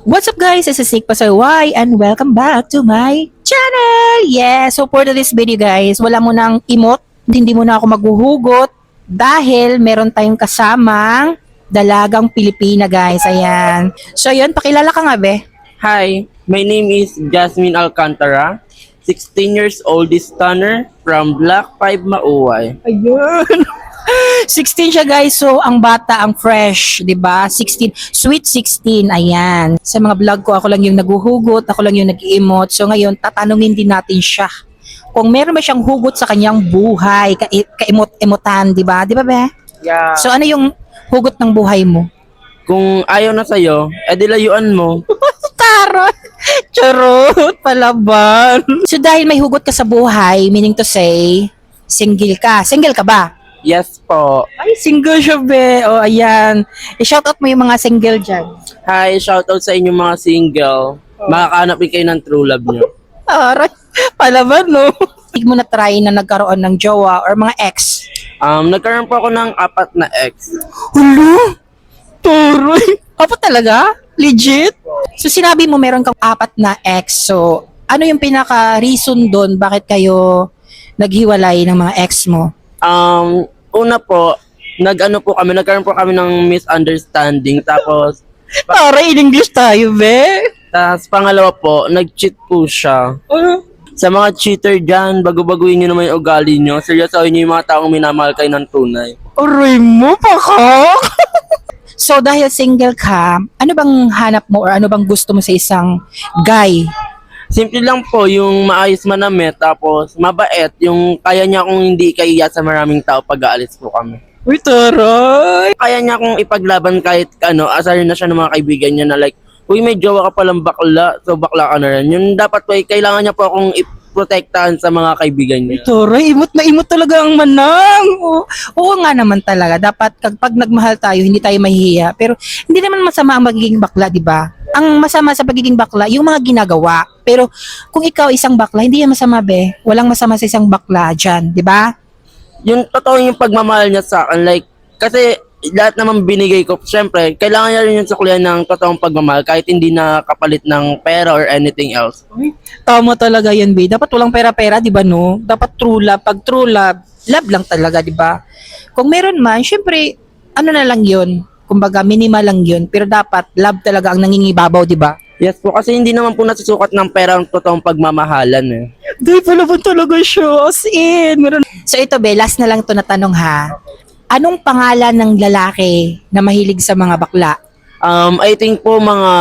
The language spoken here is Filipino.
What's up guys? This is Nick Pasaway and welcome back to my channel! Yeah, so for this video guys, wala mo nang emote, hindi mo na ako maghuhugot dahil meron tayong kasamang dalagang Pilipina guys. Ayan. So yun, pakilala ka nga be. Hi, my name is Jasmine Alcantara, 16 years old stunner from Block 5 Mauay. Ayun. 16 siya guys, so ang bata, ang fresh, 'di ba? 16, sweet 16, ayan. Sa mga vlog ko, ako lang yung naghuhugot, ako lang yung nag-emote. So ngayon, tatanungin din natin siya kung meron ba siyang hugot sa kanyang buhay, ka-emot-emotan, 'di ba? 'Di ba, be? Yeah. So ano yung hugot ng buhay mo? Kung ayaw na sa'yo, edi layuan mo. Tara! Charot! Palaban! So dahil may hugot ka sa buhay, meaning to say, single ka. Single ka ba? Yes po. Ay, single siya, be. O, ayan. I-shoutout mo yung mga single dyan. Hi, shoutout sa inyong mga single. Makakahanap din kayo ng true love nyo. Aray, palaban, no? Hindi mo na try na nagkaroon ng jowa or mga ex. Nagkaroon po ako ng 4 na ex. Hulo? Turoy. Apa talaga? Legit? So, sinabi mo meron kang 4 na ex. So, ano yung pinaka-reason doon bakit kayo naghiwalay ng mga ex mo? Una po, nagkaroon po kami ng misunderstanding. Tapos Aray, in English tayo, be. pangalawa po, nag-cheat po siya. Sa mga cheater dyan, bago-baguhin nyo naman yung ugali nyo. Seryosohin nyo yung mga taong minamahal kayo ng tunay. Aray mo, pakak! So, dahil single ka, ano bang hanap mo or ano bang gusto mo sa isang guy? Simple lang po, yung maayos manamit, tapos mabait, yung kaya niya kung hindi kaiya sa maraming tao pag aalis po kami. Uy, taray! Kaya niya kung ipaglaban kahit asarin na siya ng mga kaibigan niya na like, uy, may jowa ka palang bakla, so bakla ka na rin. Yun dapat po, kailangan niya po akong iprotektahan sa mga kaibigan niya. Taray, imot na imot talaga ang manang. Oo nga naman talaga. Dapat kapag nagmahal tayo, hindi tayo mahihiya. Pero hindi naman masama ang magiging bakla, di ba? Ang masama sa pagiging bakla, yung mga ginagawa. Pero kung ikaw isang bakla, hindi yan masama, be. Walang masama sa isang bakla dyan, di ba? Yung totoo yung pagmamahal niya sa akin, like, kasi lahat naman binigay ko, syempre, kailangan niya rin yung suklian ng totoong pagmamahal kahit hindi na kapalit ng pera or anything else. Tama talaga yan, be. Dapat walang pera-pera, di ba, no? Dapat true love. Pag true love, love lang talaga, di ba? Kung meron man, syempre, ano na lang yun. Kumbaga, minimal lang yun. Pero dapat, love talaga ang nangingibabaw, di ba? Yes po, kasi hindi naman po nasusukat ng pera ang totoong pagmamahalan eh. Di pala ba talaga siya? As in, meron. So ito, be, last na lang to na tanong ha. Anong pangalan ng lalaki na mahilig sa mga bakla? I think po mga